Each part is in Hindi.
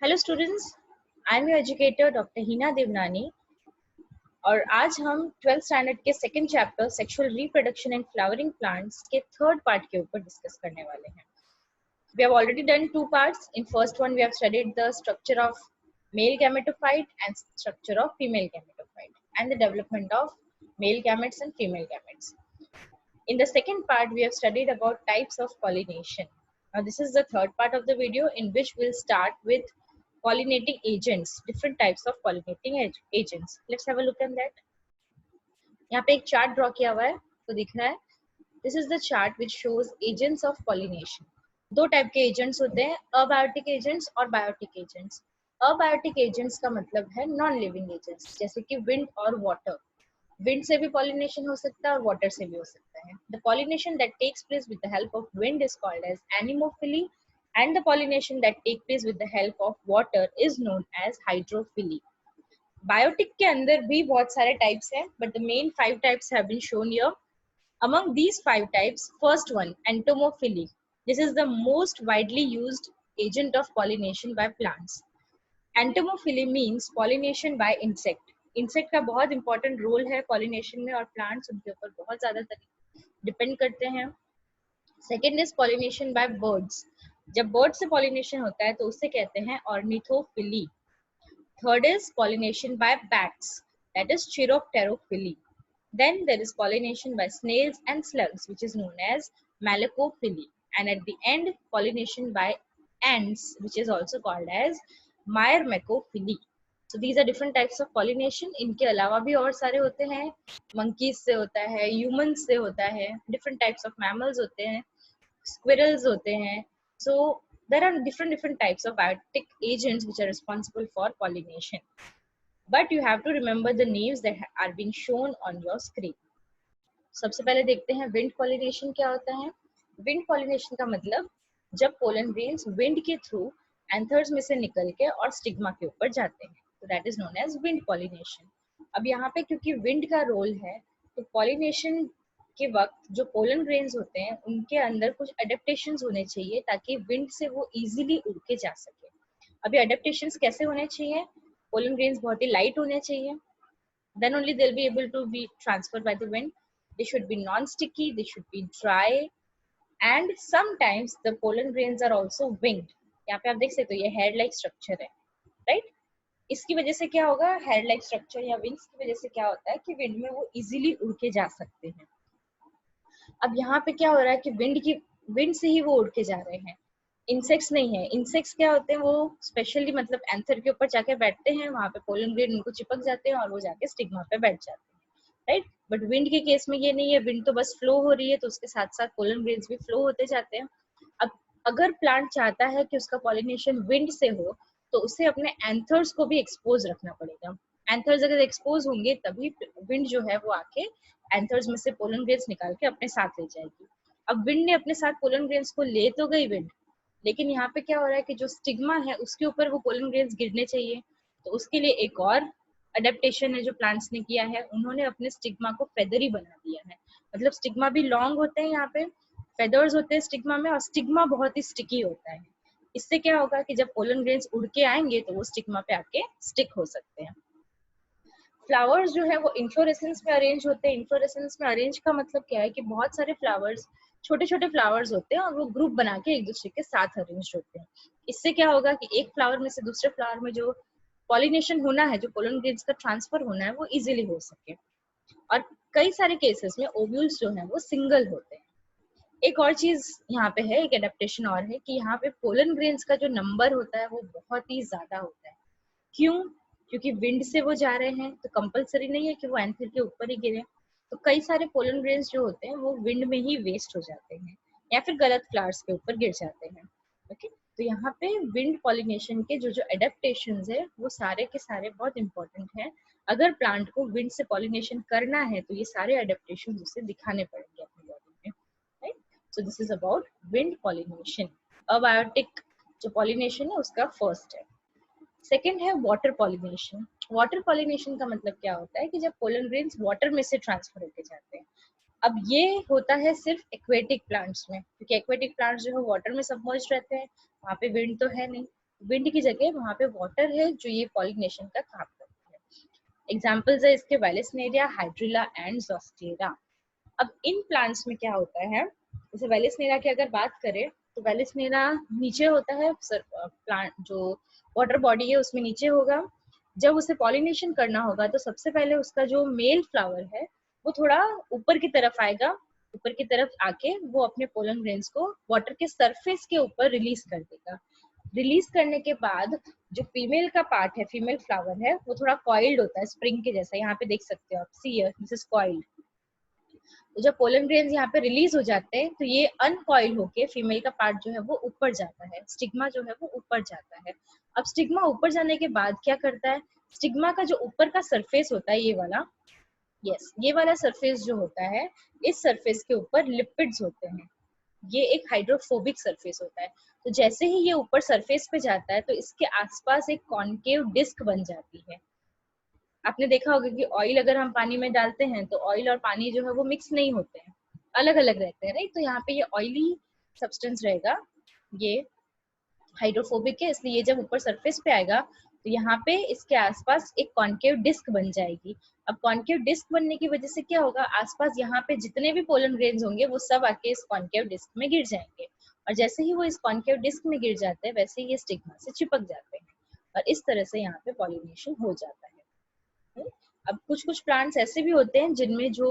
Hello students, I am your educator doctor Hina Devnani और आज हम 12th स्टैंडर्ड के second chapter sexual reproduction and flowering plants के थर्ड पार्ट के ऊपर डिस्कस करने वाले हैं। We have already done two parts. In first one, we have studied the structure of male gametophyte and structure of female gametophyte and the development of male gametes and female gametes. In the second part, we have studied about types of pollination. Now, this is the third part of the video in which we'll start with pollinating agents, different types of pollinating agents. Let's have a look at that. यहाँ पे एक चार्ट ड्रॉ किया हुआ है तो दिख रहा है this is the chart which shows agents of pollination. दो टाइप के एजेंट्स होते हैं, अबायोटिक एजेंट्स और बायोटिक एजेंट्स। अबायोटिक एजेंट्स का मतलब है नॉन लिविंग एजेंट्स, जैसे कि विंड और वाटर। विंड से भी पॉलिनेशन हो सकता है और वाटर से भी हो सकता है। The pollination that takes place with the help of wind is called as anemophily and the pollination that take place with the help of water is known as hydrophily. Biotic के अंदर भी बहुत सारे types हैं, but the main 5 types have been shown here. Among these 5 types, first one, entomophily. This is the most widely used agent of pollination by plants. Entomophily means pollination by insect. Insect का बहुत important role है pollination में और plants उनके ऊपर बहुत ज़्यादा depend करते हैं. Second is pollination by birds. जब बर्ड से पॉलिनेशन होता है तो उसे कहते हैं ornithophily. Third is pollination by bats, that is chiropterophily. Then there is pollination by snails and slugs which is known as malacophily. And at the end pollination by ants which is also called as myrmecophily. So these are different types of pollination. इनके अलावा भी और सारे होते हैं, monkeys से होता है, humans से होता है, different types of mammals होते हैं, squirrels होते हैं. So there are different types of biotic agents which are responsible for pollination. But you have to remember the names that are being shown on your screen. सबसे पहले देखते हैं wind pollination क्या होता है. Wind pollination का मतलब जब pollen grains wind के through anthers में से निकल के और stigma के ऊपर जाते हैं, तो that is known as wind pollination. अब यहाँ पे क्योंकि wind का रोल है तो pollination के वक्त जो पोलन ग्रेन्स होते हैं उनके अंदर कुछ अडेप्टेशंस होने चाहिए ताकि विंड से वो इजीली उड़ के जा सके. अभी अडेप्टेशंस कैसे होने चाहिए? पोलन ग्रेन्स बहुत ही लाइट होने चाहिए, then only they'll be able to be transferred by the wind. They should be non-sticky, they should be dry, and sometimes the pollen grains are also winged. यहाँ पे आप देख सकते हो ये हेयर लाइक स्ट्रक्चर है, राइट? इसकी वजह से क्या होगा, हेयर लाइक स्ट्रक्चर या विंग्स की वजह से क्या होता है कि विंड में वो इजीली उड़ के जा सकते हैं. अब यहाँ पे क्या हो रहा है कि विंड से ही वो उड़ के जा रहे हैं, इंसेक्ट्स नहीं है. इंसेक्ट्स क्या होते हैं, वो स्पेशली मतलब एंथर के ऊपर जाके बैठते हैं, वहां पे पोलन ग्रेन उनको चिपक जाते हैं और वो जाके स्टिग्मा पे बैठ जाते हैं, राइट? बट विंड के केस में ये नहीं है, विंड तो बस फ्लो हो रही है तो उसके साथ साथ पोलन ग्रेन्स भी फ्लो होते जाते हैं. अब अगर प्लांट चाहता है कि उसका पॉलिनेशन विंड से हो तो उसे अपने एंथर्स को भी एक्सपोज रखना पड़ेगा. एंथर्स अगर एक्सपोज होंगे तभी विंड जो है वो आके एंथर्स में से पोलन ग्रेन्स निकाल के अपने साथ ले जाएगी. अब विंड ने अपने साथ पोलन ग्रेन्स को ले तो गई विंड, लेकिन यहाँ पे क्या हो रहा है कि जो स्टिग्मा है उसके ऊपर वो पोलन ग्रेन्स गिरने चाहिए. तो उसके लिए एक और अडेप्टेशन है जो प्लांट्स ने किया है, उन्होंने अपने स्टिग्मा को फेदरी बना दिया है. मतलब स्टिग्मा भी लॉन्ग होते हैं, यहाँ पे फेदर्स होते हैं स्टिग्मा में, और स्टिग्मा बहुत ही स्टिकी होता है. इससे क्या होगा कि जब पोलन ग्रेन्स उड़ के आएंगे तो वो स्टिग्मा पे आके स्टिक हो सकते हैं. फ्लावर्स जो है वो इन्फ्लोरेसेंस में अरेंज होते हैं. इन्फ्लोरेसेंस में अरेंज का मतलब क्या है कि बहुत सारे फ्लावर्स, छोटे छोटे फ्लावर्स होते हैं और वो ग्रुप बना के एक दूसरे के साथ अरेंज होते हैं. इससे क्या होगा कि एक फ्लावर में से दूसरे फ्लावर में जो पॉलिनेशन होना है, जो पोलन ग्रेन्स का ट्रांसफर होना है, वो इजीली हो सके. और कई सारे केसेस में ओव्यूल्स जो है वो सिंगल होते हैं. एक और चीज यहाँ पे है, एक एडेप्टेशन और है कि यहाँ पे पोलन ग्रेन्स का जो नंबर होता है वो बहुत ही ज्यादा होता है. क्यों? क्योंकि विंड से वो जा रहे हैं तो कंपलसरी नहीं है कि वो एंथर के ऊपर ही गिरे. तो कई सारे पोलन ग्रेन्स जो होते हैं वो विंड में ही वेस्ट हो जाते हैं या फिर गलत फ्लावर्स के ऊपर गिर जाते हैं. ओके, तो यहाँ पे विंड पॉलिनेशन के जो जो एडेप्टेशंस है वो सारे के सारे बहुत इंपॉर्टेंट हैं. अगर प्लांट को विंड से पॉलिनेशन करना है तो ये सारे एडेप्टेशंस उसे दिखाने पड़ेंगे अपनी बॉडी में, right? So this is about wind pollination. Abiotic जो पॉलिनेशन है उसका फर्स्ट है. सेकेंड है वाटर पॉलिनेशन. वाटर पॉलिनेशन का मतलब क्या होता है कि जब पोलन ग्रेन्स वाटर में से ट्रांसफर होके जाते हैं. अब ये होता है सिर्फ एक्वेटिक प्लांट्स में, क्योंकि एक्वेटिक प्लांट्स जो है वाटर में सबमर्ज रहते हैं, वहाँ पे विंड तो है नहीं. विंड की जगह वहाँ पे वाटर है जो ये पॉलिनेशन का काम करता है। एग्जाम्पल्स है इसके वेलेस्नेरिया, हाइड्रिला एंड जोस्टेरा। अब इन प्लांट्स में क्या होता है, जैसे वेलेस्नेरिया की अगर बात करें तो वेलेस्नेरिया नीचे होता है, प्लांट जो वाटर बॉडी है उसमें नीचे होगा। जब उसे पॉलिनेशन करना होगा तो सबसे पहले उसका जो मेल फ्लावर है वो थोड़ा ऊपर की तरफ आएगा, ऊपर की तरफ आके वो अपने पोलन ग्रेन्स को वाटर के सरफेस के ऊपर रिलीज कर देगा। रिलीज करने के बाद जो फीमेल का पार्ट है, फीमेल फ्लावर है, वो थोड़ा कॉइल्ड होता है, स्प्रिंग के जैसा। यहाँ पे देख सकते हो आप, see here, this is coiled. तो जब पोलन ग्रेन्स यहाँ पे रिलीज हो जाते हैं तो ये अनकॉइल होके फीमेल का पार्ट जो है वो ऊपर जाता है, स्टिग्मा जो है वो ऊपर जाता है। अब स्टिग्मा ऊपर जाने के बाद क्या करता है, स्टिग्मा का जो ऊपर का सरफेस होता है, ये वाला, यस, ये वाला सरफेस जो होता है, इस सरफेस के ऊपर लिपिड्स होते हैं। ये एक हाइड्रोफोबिक सरफेस होता है। तो जैसे ही ये ऊपर सरफेस पे जाता है तो इसके आसपास एक कॉन्केव डिस्क बन जाती है। आपने देखा होगा कि ऑयल अगर हम पानी में डालते हैं तो ऑयल और पानी जो है वो मिक्स नहीं होते हैं, अलग अलग रहते हैं, राइट। तो यहाँ पे ये ऑयली सब्सटेंस रहेगा, ये हाइड्रोफोबिक है, इसलिए ये जब ऊपर सरफेस पे आएगा तो यहाँ पे इसके आसपास एक कॉन्केव डिस्क बन जाएगी। अब कॉन्केव डिस्क बनने की वजह से क्या होगा, आसपास यहाँ पे जितने भी पोलन ग्रेन्स होंगे वो सब आके इस कॉन्केव डिस्क में गिर जाएंगे, और जैसे ही वो इस कॉन्केव डिस्क में गिर जाते हैं वैसे ही ये स्टिग्मा से चिपक जाते हैं, और इस तरह से यहाँ पे पॉलिनेशन हो जाता है। अब कुछ कुछ प्लांट्स ऐसे भी होते हैं जिनमें जो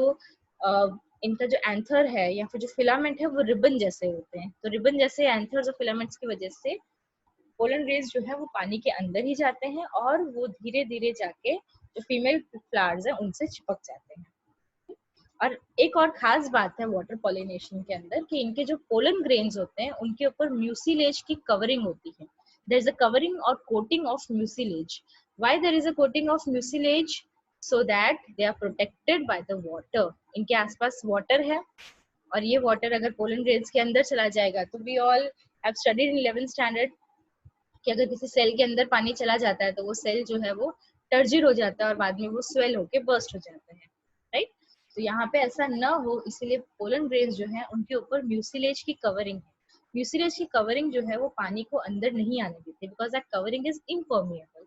इनका जो एंथर है या फिर जो फिलामेंट है वो रिबन जैसे होते हैं। तो रिबन जैसे एंथर्स और फिलामेंट्स की वजह से पोलन रेज जो है वो पानी के अंदर ही जाते हैं और वो धीरे धीरे जाके जो फीमेल फ्लावर्स है उनसे चिपक जाते हैं। और एक और खास बात है वाटर पॉलिनेशन के अंदर कि इनके जो पोलन ग्रेन्स होते हैं उनके ऊपर म्यूसिलेज की कवरिंग होती है। देयर इज अ कवरिंग और coating of mucilage. Why there is a coating of mucilage? So that they are protected by the water. इनके आसपास वाटर है और ये वाटर अगर पोलन ग्रेन्स के अंदर चला जाएगा तो we all have studied in 11th standard कि अगर किसी सेल के अंदर पानी चला जाता है तो वो सेल जो है वो टर्जिड हो जाता है और बाद में वो स्वेल होके बर्स्ट हो जाता है, राइट। तो यहाँ पे ऐसा न हो इसलिए पोलन ग्रेन्स जो है उनके ऊपर म्यूसिलेज की कवरिंग है। म्यूसिलेज की कवरिंग जो है वो पानी को अंदर नहीं आने देती, because that covering is impermeable.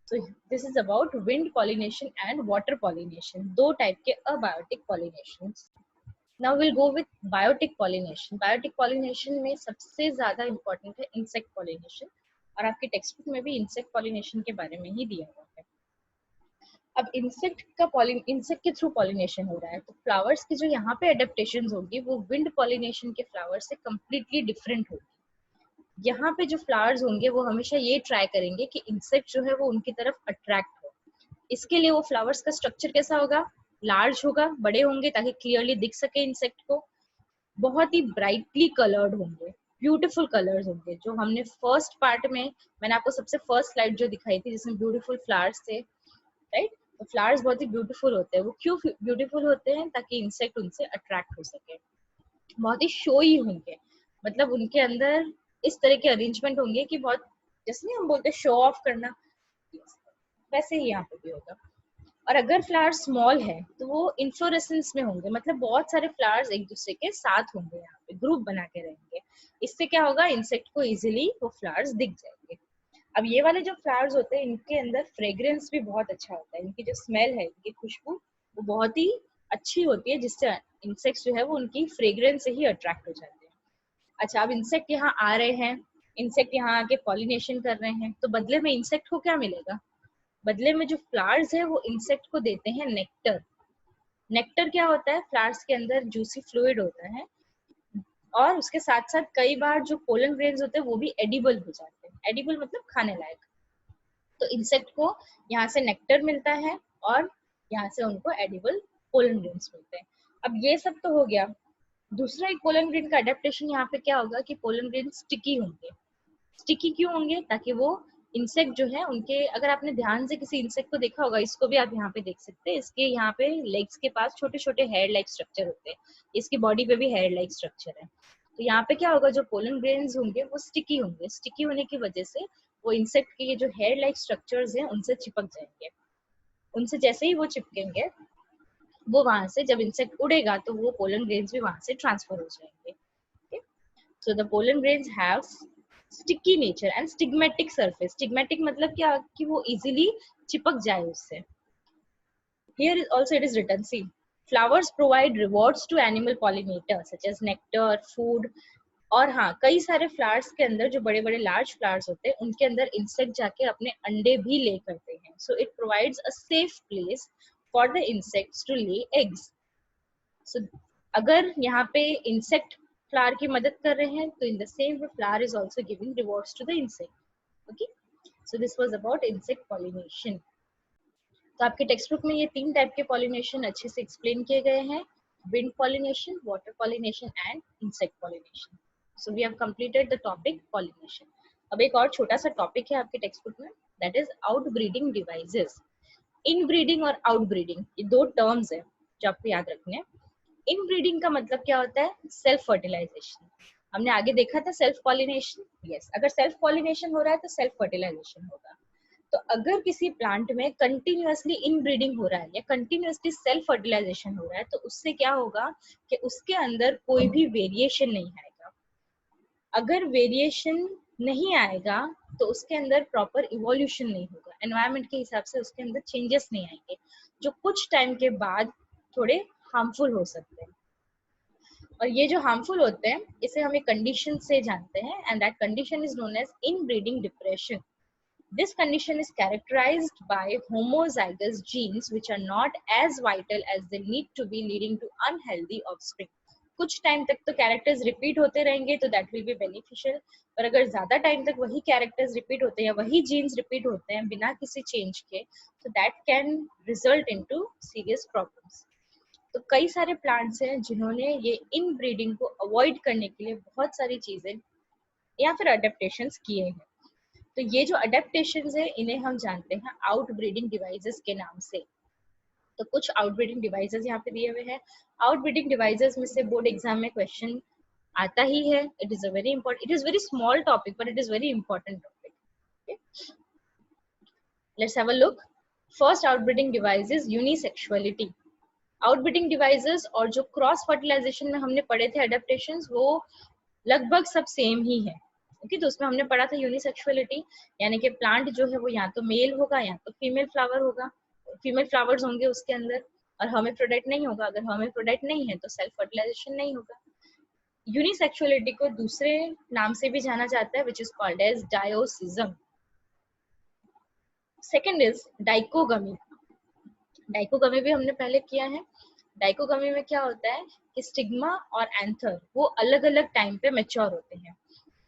So this is about wind pollination and water pollination, दो टाइप के abiotic pollinations. Now we'll go with biotic pollination. Biotic pollination में सबसे ज्यादा इम्पोर्टेंट है इंसेक्ट पॉलिनेशन, और आपके टेक्स्ट बुक में भी इंसेक्ट पॉलिनेशन के बारे में ही दिया हुआ है। अब इंसेक्ट के थ्रू पॉलिनेशन हो रहा है, तो फ्लावर्स की जो यहाँ पे एडेप्टेशन होगी वो विंड पॉलिनेशन के फ्लावर्स से कम्प्लीटली डिफरेंट होगी। यहाँ पे जो फ्लावर्स होंगे वो हमेशा ये ट्राई करेंगे कि इंसेक्ट जो है वो उनकी तरफ अट्रैक्ट हो। इसके लिए वो फ्लावर्स का स्ट्रक्चर कैसा होगा, लार्ज होगा, बड़े होंगे ताकि क्लियरली दिख सके इंसेक्ट को, बहुत ही ब्राइटली कलर्ड होंगे, ब्यूटीफुल कलर्स होंगे। जो हमने फर्स्ट पार्ट में, मैंने आपको सबसे फर्स्ट स्लाइड जो दिखाई थी जिसमें ब्यूटीफुल फ्लावर्स थे, राइट। तो फ्लावर्स बहुत ही ब्यूटीफुल होते हैं। वो क्यों ब्यूटीफुल होते हैं? ताकि इंसेक्ट उनसे अट्रैक्ट हो सके। बहुत ही शोई होंगे, मतलब उनके अंदर इस तरह के अरेंजमेंट होंगे कि बहुत, जैसे नहीं हम बोलते शो ऑफ करना, वैसे ही यहाँ पे भी होगा। और अगर फ्लावर स्मॉल है तो वो इन्फ्लोरेसेंस में होंगे, मतलब बहुत सारे फ्लावर्स एक दूसरे के साथ होंगे, यहाँ पे ग्रुप बना के रहेंगे। इससे क्या होगा, इंसेक्ट को इजिली वो फ्लावर्स दिख जाएंगे। अब ये वाले जो फ्लावर्स होते हैं इनके अंदर फ्रेग्रेंस भी बहुत अच्छा होता है, इनकी जो स्मेल है, इनकी खुशबू वो बहुत ही अच्छी होती है, जिससे इंसेक्ट्स जो है वो उनकी फ्रेग्रेंस से ही अट्रैक्ट हो जाते हैं। अच्छा, अब इंसेक्ट यहाँ आ रहे हैं, इंसेक्ट यहाँ आके पॉलिनेशन कर रहे हैं, तो बदले में इंसेक्ट को क्या मिलेगा? बदले में जो फ्लावर्स है वो इंसेक्ट को देते हैं नेक्टर। नेक्टर क्या होता है? फ्लावर्स के अंदर जूसी फ्लूइड होता है, और उसके साथ साथ कई बार जो पोलन ग्रेन्स होते हैं वो भी एडिबल हो जाते हैं। एडिबल मतलब खाने लायक। तो इंसेक्ट को यहाँ से नेक्टर मिलता है और यहाँ से उनको एडिबल पोलन ग्रेन्स मिलते हैं। अब ये सब तो हो गया। दूसरा एक पोलन ग्रेन का अडेप्टेशन यहाँ पे क्या होगा कि पोलन ग्रेन स्टिकी होंगे। स्टिकी क्यों होंगे? ताकि वो इंसेक्ट जो है उनके, अगर आपने ध्यान से किसी इंसेक्ट को देखा होगा, इसको भी आप यहाँ पे देख सकते हैं, इसके यहाँ पे लेग्स के पास छोटे छोटे हेयर लाइक स्ट्रक्चर होते हैं, इसकी बॉडी पे भी हेयर लाइक स्ट्रक्चर है। तो यहाँ पे क्या होगा, जो पोलन ग्रेन्स होंगे वो स्टिकी होंगे। स्टिकी होने की वजह से वो इंसेक्ट के ये जो हेयर लाइक स्ट्रक्चर्स हैं उनसे चिपक जाएंगे। उनसे जैसे ही वो चिपकेंगे, वो वहां से जब इंसेक्ट उड़ेगा तो वो पोलन ग्रेन्स भी वहां से ट्रांसफर हो जाएंगे। Okay? So the pollen grains have sticky nature and stigmatic surface. Stigmatic मतलब क्या कि वो इजीली चिपक जाए उससे। Here is also it is written, see, flowers provide rewards to animal pollinators such as nectar, food, और हाँ कई सारे फ्लावर्स के अंदर जो बड़े बड़े लार्ज फ्लावर्स होते हैं उनके अंदर इंसेक्ट जाके अपने अंडे भी ले करते हैं। So it provides a safe place for the insects to lay eggs. So अगर यहाँ पे इंसेक्ट फ्लावर की मदद कर रहे हैं तो in the same way flower is also giving rewards to the insect. Okay, so this was about insect pollination. तो आपके टेक्स्ट बुक में ये 3 टाइप के पॉलिनेशन अच्छे से एक्सप्लेन किए गए हैं, wind pollination, water pollination and insect pollination. So we have completed the topic pollination. अब एक और छोटा सा टॉपिक है आपके टेक्स्ट बुक में, that is outbreeding devices. Inbreeding और आउटब्रीडिंग ये 2 टर्म्स है जो आपको याद रखने हैं। इनब्रीडिंग का मतलब क्या होता है? Self fertilisation. हमने आगे देखा था सेल्फ पॉलिनेशन। यस, अगर सेल्फ पॉलिनेशन हो रहा है तो सेल्फ फर्टिलाइजेशन होगा। तो अगर किसी प्लांट में कंटिन्यूअसली इनब्रीडिंग हो रहा है या कंटिन्यूअसली सेल्फ फर्टिलाइजेशन हो रहा है तो उससे क्या होगा कि उसके अंदर कोई भी वेरिएशन नहीं आएगा। अगर वेरिएशन नहीं आएगा तो उसके अंदर प्रॉपर इवोल्यूशन नहीं होगा, एनवायरनमेंट के हिसाब से उसके अंदर चेंजेस नहीं आएंगे जो कुछ टाइम के बाद थोड़े हार्मफुल हो सकते हैं। और ये जो हार्मफुल होते हैं इसे हम एक कंडीशन से जानते हैं and that condition is known as inbreeding depression. This condition is characterized by homozygous genes which are not as vital as they need to be, leading to unhealthy offspring. कुछ टाइम तक तो कैरेक्टर्स रिपीट होते रहेंगे तो दैट विल बी बेनिफिशियल, पर अगर ज्यादा टाइम तक वही कैरेक्टर्स रिपीट होते हैं या वही जीन्स रिपीट होते हैं बिना किसी चेंज के तो that can result into serious problems. तो कई सारे प्लांट्स हैं जिन्होंने ये इन ब्रीडिंग को अवॉइड करने के लिए बहुत सारी चीजें या फिर अडेप्टेशंस किए हैं। तो ये जो अडेप्टेशंस है इन्हें हम जानते हैं आउटब्रीडिंग डिवाइसेस के नाम से। तो कुछ आउटब्रीडिंग डिवाइसेस यहाँ पे दिए हुए हैं। आउटब्रीडिंग डिवाइसेस में से बोर्ड एग्जाम में क्वेश्चन आता ही है। It is a very important, it is very small topic but it is very important topic. Let's have a look. First outbreeding device is unisexuality. Outbreeding devices और जो क्रॉस फर्टिलाइजेशन में हमने पढ़े थे अडेप्टेशंस वो लगभग सब सेम ही है। ओके, तो उसमें हमने पढ़ा था यूनिसेक्सुअलिटी, यानी कि प्लांट जो है वो या तो मेल होगा या तो फीमेल फ्लावर होगा, फीमेल फ्लावर्स होंगे उसके अंदर और हर्माफ्रोडाइट नहीं होगा। अगर हर्माफ्रोडाइट नहीं है तो सेल्फ फर्टिलाइजेशन नहीं होगा। यूनिसेक्सुअलिटी को दूसरे नाम से भी जाना जाता है which is called as dioecism. Second is dichogamy. Dichogamy भी हमने पहले किया है। डाइकोगमी में क्या होता है कि स्टिग्मा और एंथर वो अलग अलग टाइम पे मैच्योर होते हैं।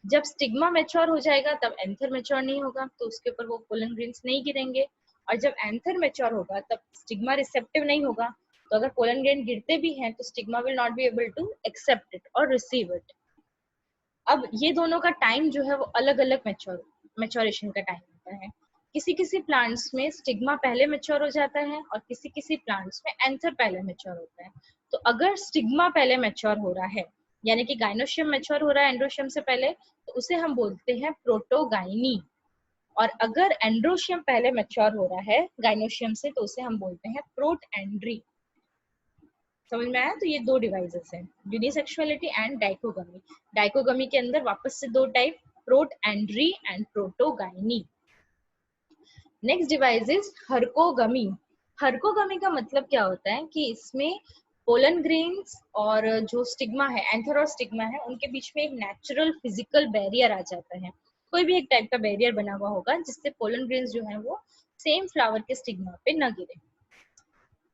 जब स्टिग्मा मैच्योर हो जाएगा तब एंथर मैच्योर नहीं होगा तो उसके ऊपर वो पोलन ग्रेन्स नहीं गिरेंगे, और जब एंथर मैच्योर होगा तब स्टिग्मा रिसेप्टिव नहीं होगा तो अगर पोलन ग्रेन गिरते भी हैं तो stigma will not be able to accept it और रिसीव इट। अब ये दोनों का टाइम जो है वो अलग अलग मैच्योरेशन का टाइम होता है। किसी किसी प्लांट्स में स्टिग्मा पहले मैच्योर हो जाता है और किसी किसी प्लांट्स में एंथर पहले मैच्योर होता है। तो अगर स्टिग्मा पहले मैच्योर हो रहा है यानी कि गाइनोशियम मैच्योर हो रहा है एंड्रोशियम से पहले तो उसे हम बोलते हैं प्रोटोगाइनी, और अगर एंड्रोशियम पहले मैच्योर हो रहा है गाइनोशियम से तो उसे हम बोलते हैं प्रोटएंड्री। समझ में आया? तो ये 2 डिवाइसेस हैं, यूनिसेक्सुअलिटी एंड डाइकोगमी। डाइकोगमी के अंदर वापस से 2 type, protandry and protogyny. Next device is herkogamy. Herkogamy का मतलब क्या होता है कि इसमें पोलन ग्रेन्स और जो स्टिग्मा है, एंथर और स्टिग्मा है, उनके बीच में एक नेचुरल फिजिकल बैरियर आ जाता है। कोई भी एक टाइप का बैरियर बना हुआ होगा जिससे पोलन ग्रेन्स जो है वो सेम फ्लावर के स्टिग्मा पे न गिरे।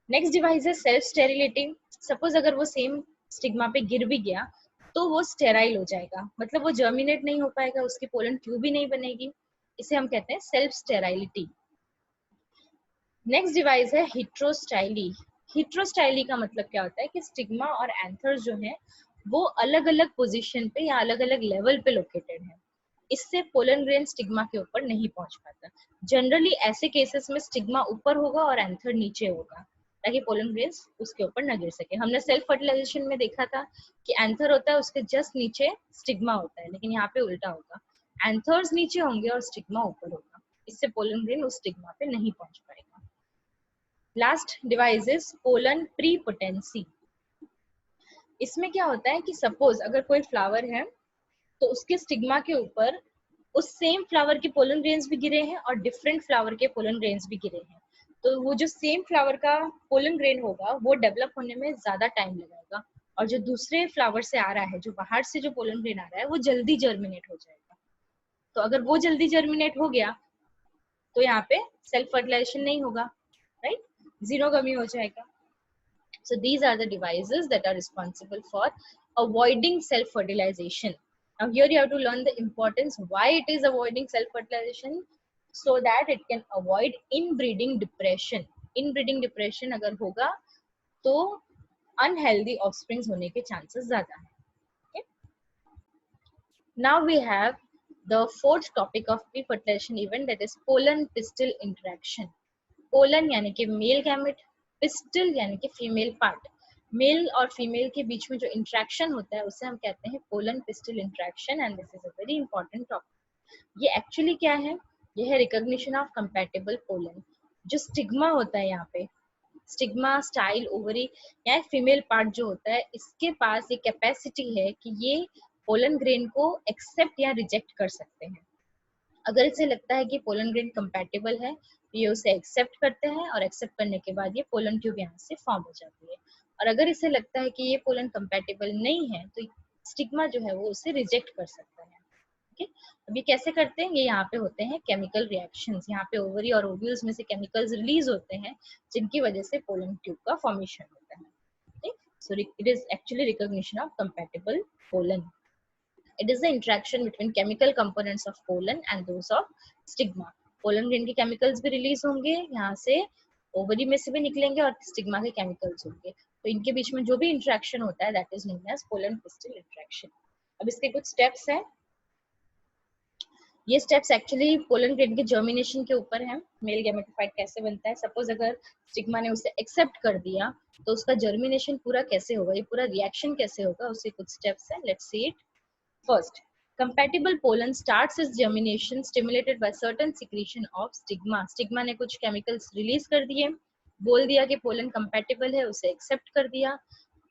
नेक्स्ट डिवाइस है सेल्फ स्टेरिलिटी। सपोज अगर वो सेम स्टिग्मा पे गिर भी गया तो वो स्टेराइल हो जाएगा, मतलब वो जर्मिनेट नहीं हो पाएगा, उसकी पोलन ट्यूब ही नहीं बनेगी। इसे हम कहते हैं सेल्फ स्टेराइलिटी। नेक्स्ट डिवाइस है हिट्रोस्टाइली। हिट्रोस्टाइली का मतलब क्या होता है कि स्टिग्मा और एंथर जो है वो अलग अलग पोजीशन पे या अलग अलग लेवल पे लोकेटेड है। इससे पोलन ग्रेन स्टिग्मा के ऊपर नहीं पहुंच पाता। जनरली ऐसे केसेस में स्टिग्मा ऊपर होगा और एंथर नीचे होगा ताकि पोलन ग्रेन्स उसके ऊपर न गिर सके। हमने सेल्फ फर्टिलाइजेशन में देखा था कि एंथर होता है उसके जस्ट नीचे स्टिग्मा होता है, लेकिन यहाँ पे उल्टा होगा, एंथर्स नीचे होंगे और स्टिग्मा ऊपर होगा। इससे पोलन ग्रेन उस स्टिग्मा पे नहीं पहुंच पाएगा। Last device is pollen prepotency. इसमें क्या होता है कि सपोज अगर कोई फ्लावर है तो उसके स्टिग्मा के ऊपर उस सेम फ्लावर के पोलन ग्रेन्स भी गिरे हैं और डिफरेंट फ्लावर के पोलन ग्रेन्स भी गिरे हैं। तो वो जो सेम फ्लावर का पोलन ग्रेन होगा वो डेवलप होने में ज्यादा टाइम लगाएगा, और जो दूसरे फ्लावर से आ रहा है, जो बाहर से जो पोलन ग्रेन आ रहा है, वो जल्दी जर्मिनेट हो जाएगा। तो अगर वो जल्दी जर्मिनेट हो गया तो यहाँ पे सेल्फ फर्टिलाइजेशन नहीं होगा, राइट, जीनोगमी हो जाएगा। So these are the devices that are responsible for avoiding self-fertilization. Now here you have to learn the importance why it is avoiding self-fertilization, so that it can avoid inbreeding depression. Inbreeding depression अगर होगा तो unhealthy offsprings होने के chances ज़्यादा हैं. Okay? Now we have the fourth topic of pre-fertilization event, that is pollen pistil interaction. Pollen यानी कि मेल गैमेट, पिस्टल यानी कि फीमेल पार्ट। मेल और फीमेल के बीच में जो इंट्रैक्शन होता है उसे हम कहते हैं pollen pistol interaction, and this is a very important topic. ये एक्चुअली क्या है? ये है रिकॉग्निशन ऑफ कंपैटिबल पोलन। जो स्टिग्मा होता है यहाँ पे, स्टिग्मा, स्टाइल, ओवरी या फीमेल पार्ट जो होता है, इसके पास ये कैपेसिटी है कि ये पोलन ग्रेन को एक्सेप्ट या रिजेक्ट कर सकते हैं। अगर इसे लगता है कि पोलन ग्रेन कंपैटिबल है, ये उसे एक्सेप्ट करते हैं, और एक्सेप्ट करने के बाद ये पोलन ट्यूब यहाँ से फॉर्म हो जाती है। और अगर इसे लगता है कि ये पोलन कंपैटिबल नहीं है, तो स्टिग्मा जो है वो उसे रिजेक्ट कर सकता है। ओके, अब ये कैसे करते हैं? ये यहाँ पे होते हैं केमिकल रिएक्शंस। यहाँ पे ओवरी और ओव्यूल्स में से केमिकल्स रिलीज होते हैं, जिनकी वजह से पोलन ट्यूब का फॉर्मेशन होता है। Okay, so it is actually recognition of compatible pollen. It is the interaction between chemical components of pollen and those of stigma. Pollen grain के केमिकल्स भी रिलीज होंगे, यहाँ से ओवरी में से भी निकलेंगे, और स्टिग्मा के केमिकल्स होंगे। तो इनके बीच में जो भी इंटरेक्शन होता है that is known as pollen pistil interaction. अब इसके कुछ स्टेप्स हैं. ये स्टेप्स एक्चुअली पोलन ग्रेन के जर्मिनेशन के ऊपर है, मेल गैमेटोफाइट कैसे बनता है. सपोज अगर स्टिग्मा ने उसे एक्सेप्ट कर दिया तो उसका जर्मिनेशन पूरा कैसे होगा, ये पूरा रिएक्शन कैसे होगा, उसके कुछ स्टेप्स हैं. Let's see it. First, compatible pollen starts its germination stimulated by certain secretion of stigma. Stigma ने कुछ chemicals release कर दिए, बोल दिया कि pollen compatible है, उसे accept कर दिया,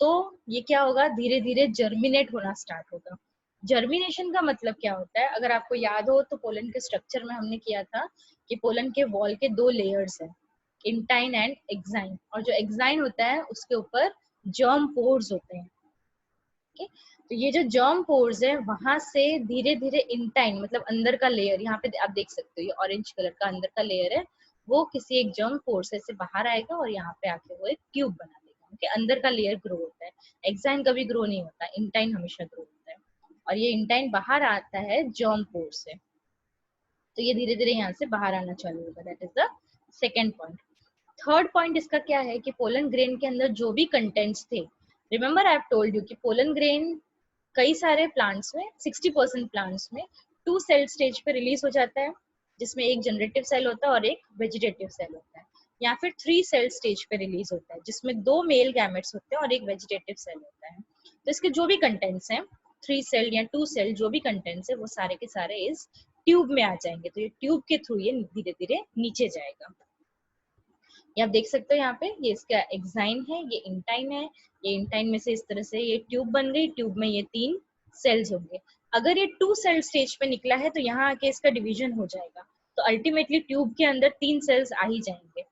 तो ये क्या होगा? धीरे धीरे germinate होना start होगा. Germination का मतलब क्या होता है? अगर आपको याद हो तो पोलन के स्ट्रक्चर में हमने किया था कि पोलन के वॉल के दो लेयर्स हैं, इंटाइन एंड एक्साइन, और जो एक्साइन होता है उसके ऊपर जर्म पोर्स होते हैं. okay? तो ये जो जर्म पोर्स है वहां से धीरे धीरे इंटाइन मतलब अंदर का लेयर, यहाँ पे आप देख सकते हो ये ऑरेंज कलर का अंदर का लेयर है, वो किसी एक जर्म पोर से बाहर आएगा और यहाँ पे आके वो एक ट्यूब बना देगा. उनके अंदर का लेयर ग्रो होता है. एक्साइन कभी ग्रो नहीं होता, इंटाइन हमेशा ग्रो होता है, और ये इंटाइन बाहर आता है जर्म पोर से. तो ये धीरे धीरे यहाँ से बाहर आना चालू होगा. That is the second point. Third point इसका क्या है कि पोलन ग्रेन के अंदर जो भी कंटेंट्स थे, remember I have told you कि पोलन ग्रेन कई सारे प्लांट्स में 60% प्लांट्स में 2 सेल स्टेज पे रिलीज हो जाता है, जिसमें एक जनरेटिव सेल होता है और एक वेजिटेटिव सेल होता है, या फिर 3 सेल स्टेज पे रिलीज होता है जिसमें 2 मेल गैमेट्स होते हैं और एक वेजिटेटिव सेल होता है. तो इसके जो भी कंटेंट्स हैं 3 सेल या 2 सेल जो भी कंटेंट्स है वो सारे के सारे इस ट्यूब में आ जाएंगे. तो ये ट्यूब के थ्रू ये धीरे धीरे नीचे जाएगा. ये आप देख सकते हो यहाँ पे, ये इसका एक्साइन है, ये इंटाइन है, ये इंटाइन में से इस तरह से ये ट्यूब बन गई. ट्यूब में ये 3 सेल्स होंगे. अगर ये 2 सेल स्टेज पे निकला है तो यहाँ आके इसका डिवीजन हो जाएगा. तो अल्टीमेटली ट्यूब के अंदर 3 सेल्स आ ही जाएंगे.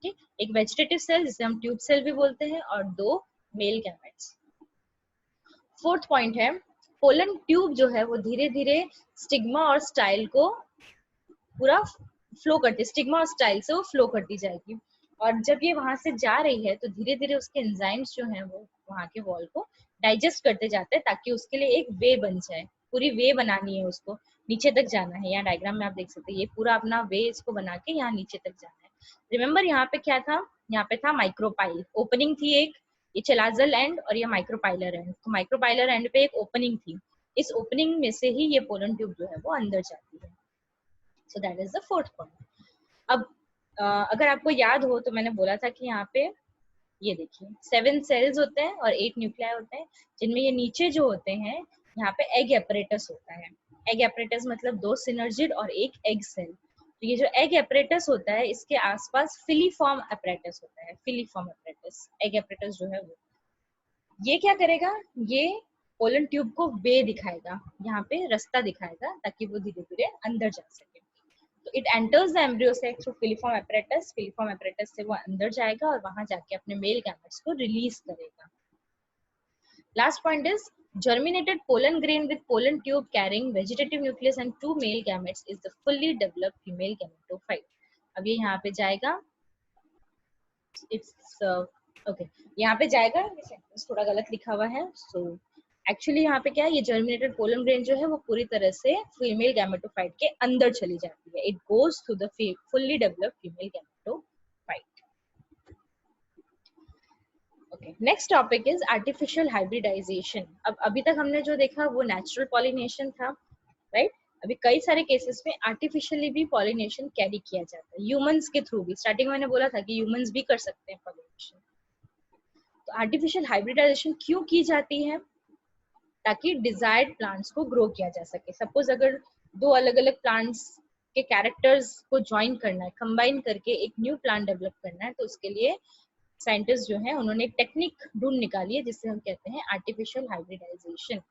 ठीक, एक वेजिटेटिव सेल जिसे हम ट्यूब सेल भी बोलते हैं और 2 मेल गैमेट्स. फोर्थ पॉइंट है, पोलन ट्यूब जो है वो धीरे धीरे स्टिग्मा और स्टाइल को पूरा फ्लो करती, स्टिग्मा और स्टाइल से वो फ्लो करती जाएगी. और जब ये वहां से जा रही है तो धीरे धीरे उसके एंजाइम्स जो हैं वो वहां के वॉल को डाइजेस्ट करते जाते हैं, ताकि उसके लिए एक वे बन जाए. पूरी वे बनानी है, उसको नीचे तक जाना है. यहाँ डायग्राम में आप देख सकते हैं ये पूरा अपना वे इसको बना के यहाँ नीचे तक जाना है. रिमेम्बर यहाँ पे क्या था? यहाँ पे था माइक्रोपाइल, ओपनिंग थी एक, ये चलाजल एंड और ये माइक्रोपाइलर एंड. तो माइक्रोपाइलर एंड पे एक ओपनिंग थी, इस ओपनिंग में से ही ये पोलन ट्यूब जो है वो अंदर जाती है. So that is the fourth point. अब अगर आपको याद हो तो मैंने बोला था कि यहाँ पे ये देखिए 7 सेल्स होते हैं और 8 न्यूक्लियाई होते हैं, जिनमें ये नीचे जो होते हैं यहाँ पे एग एपरेटस होता है. एग एपरेटस मतलब 2 सिनर्जिड और एक एग सेल. तो ये जो एग एपरेटस होता है इसके आसपास फिलीफॉर्म एपरेटस होता है. फिलीफॉर्म एपरेटस, एग एपरेटस जो है वो, ये क्या करेगा? ये पोलन ट्यूब को वे दिखाएगा, यहाँ पे रास्ता दिखाएगा ताकि वो धीरे धीरे अंदर जा सके। तो it enters the embryo sac through filiform apparatus, filiform apparatus से वो अंदर जाएगा और वहां जाके अपने मेल गैमेट्स को रिलीज करेगा। Last point is germinated pollen grain with pollen tube carrying vegetative nucleus and 2 male gametes is the fully developed female gametophyte. अब ये यहाँ पे जाएगा, it's okay, यहाँ पे जाएगा, थोड़ा गलत लिखा हुआ है, so एक्चुअली यहाँ पे क्या है, ये जर्मिनेटेड पोलन ग्रेन जो है वो पूरी तरह से फीमेल गैमेटोफाइट के अंदर चली जाती है। It goes to the fully developed female gametophyte. Okay, next topic is artificial hybridisation. अब अभी तक हमने जो देखा वो नेचुरल पॉलिनेशन था, राइट? अभी कई सारे केसेस में आर्टिफिशियली भी पॉलिनेशन कैरी किया जाता है, ह्यूमंस के थ्रू भी। स्टार्टिंग में मैंने बोला था कि ह्यूमंस भी कर सकते हैं पॉलिनेशन। तो आर्टिफिशियल हाइब्रिडाइजेशन क्यों की जाती है? ताकि डिजायर्ड प्लांट्स को ग्रो किया जा सके। सपोज अगर दो अलग अलग प्लांट्स के कैरेक्टर्स को ज्वाइन करना है, कंबाइन करके एक न्यू प्लांट डेवलप करना है, तो उसके लिए साइंटिस्ट जो है उन्होंने एक टेक्निक ढूंढ निकाली है जिससे हम कहते हैं आर्टिफिशियल हाइब्रिडाइजेशन।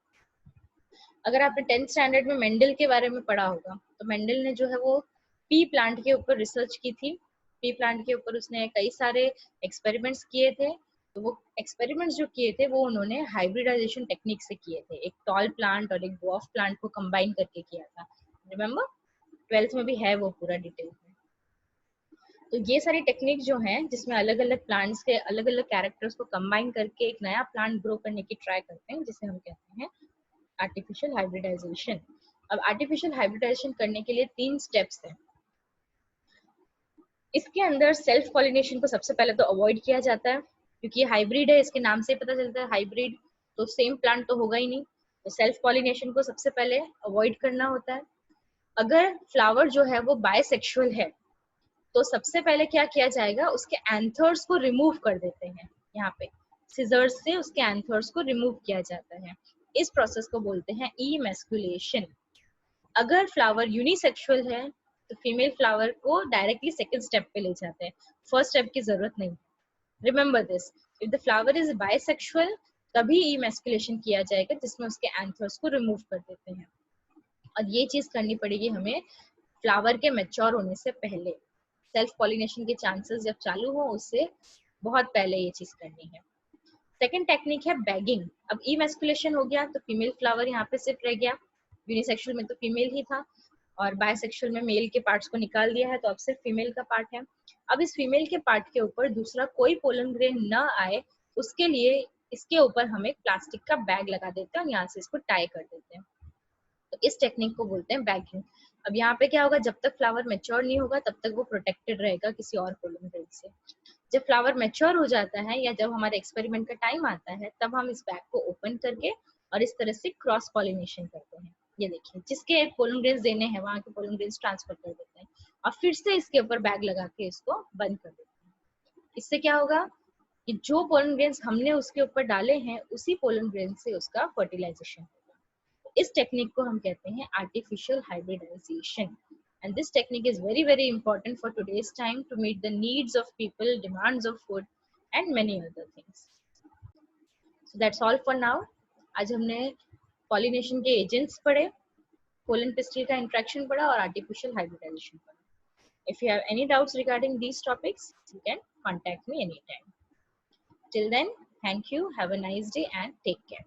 अगर आपने 10th स्टैंडर्ड में मेंडल के बारे में पढ़ा होगा, तो मेंडल ने जो है वो पी प्लांट के ऊपर रिसर्च की थी। पी प्लांट के ऊपर उसने कई सारे एक्सपेरिमेंट्स किए थे। तो वो एक्सपेरिमेंट्स जो किए थे वो उन्होंने हाइब्रिडाइजेशन टेक्निक से किए थे। एक टॉल प्लांट और एक ड्वार्फ प्लांट को कंबाइन करके किया था। रिमेम्बर, 12th में भी है वो पूरा डिटेल में। तो ये सारी टेक्निक जो है जिसमें अलग अलग प्लांट्स के अलग अलग कैरेक्टर्स को कंबाइन करके एक नया प्लांट ग्रो करने की ट्राई करते हैं, जिसे हम कहते हैं आर्टिफिशियल हाइब्रिडाइजेशन। अब आर्टिफिशियल हाइब्रिडाइजेशन करने के लिए 3 स्टेप्स हैं। इसके अंदर सेल्फ पॉलिनेशन को सबसे पहले तो अवॉइड किया जाता है, क्योंकि ये हाइब्रिड है, इसके नाम से पता चलता है हाइब्रिड, तो सेम प्लांट तो होगा ही नहीं। तो सेल्फ पॉलिनेशन को सबसे पहले अवॉइड करना होता है। अगर फ्लावर जो है वो बायसेक्सुअल है, तो सबसे पहले क्या किया जाएगा, उसके एंथर्स को रिमूव कर देते हैं। यहाँ पे सिजर्स से उसके एंथर्स को रिमूव किया जाता है। इस प्रोसेस को बोलते हैं इमैस्कुलेशन। अगर फ्लावर यूनिसेक्सुअल है तो फीमेल फ्लावर को डायरेक्टली सेकंड स्टेप पे ले जाते हैं, फर्स्ट स्टेप की जरूरत नहीं। Remember this, if the flower is bisexual तभी इमैस्कुलेशन किया जाएगा, जिसमें उसके एंथर्स को रिमूव कर देते हैं। और ये चीज करनी पड़ेगी हमें फ्लावर के मैच्योर होने से पहले। सेल्फ पॉलिनेशन के चांसेस जब चालू हो उससे बहुत पहले ये चीज करनी है। सेकंड टेक्निक है बैगिंग। अब इमैस्कुलेशन हो गया तो फीमेल फ्लावर यहाँ पे सिर्फ रह गया, यूनिसेक्सुअल में तो फीमेल ही था, और बायसेक्सुअल में मेल के पार्ट्स को निकाल दिया है, तो अब सिर्फ फीमेल का पार्ट है। अब इस फीमेल के पार्ट के ऊपर दूसरा कोई पोलन ग्रेन न आए, उसके लिए इसके ऊपर हम एक प्लास्टिक का बैग लगा देते हैं और यहाँ से इसको टाई कर देते हैं। तो इस टेक्निक को बोलते हैं बैगिंग। अब यहाँ पे क्या होगा, जब तक फ्लावर मैच्योर नहीं होगा तब तक वो प्रोटेक्टेड रहेगा किसी और पोलन ग्रेन से। जब फ्लावर मैच्योर हो जाता है या जब हमारे एक्सपेरिमेंट का टाइम आता है, तब हम इस बैग को ओपन करके और इस तरह से क्रॉस पॉलिनेशन करते हैं। ये देखिए, जिसके पोलन ग्रेन्स देने हैं वहां के पोलन ग्रेन्स ट्रांसफर कर देते हैं और फिर से इसके ऊपर बैग लगा के इसको बंद कर देते हैं। इससे क्या होगा कि जो पोलन ग्रेन्स हमने उसके ऊपर डाले हैं उसी पोलन ग्रेन से उसका फर्टिलाइजेशन होगा। इस टेक्निक को हम कहते हैं artificial hybridisation. And this technique is very very important for today's time to meet the needs of people, demands of food and many other things. So that's all for now. आज हमने पॉलिनेशन के एजेंट्स पढ़े, पोलन पिस्टिल का इंट्रैक्शन पढ़ा और आर्टिफिशियल हाइब्रिडाइजेशन पढ़ा। If you have any doubts regarding these topics, you can contact me anytime. Till then, thank you, have a nice day and take care.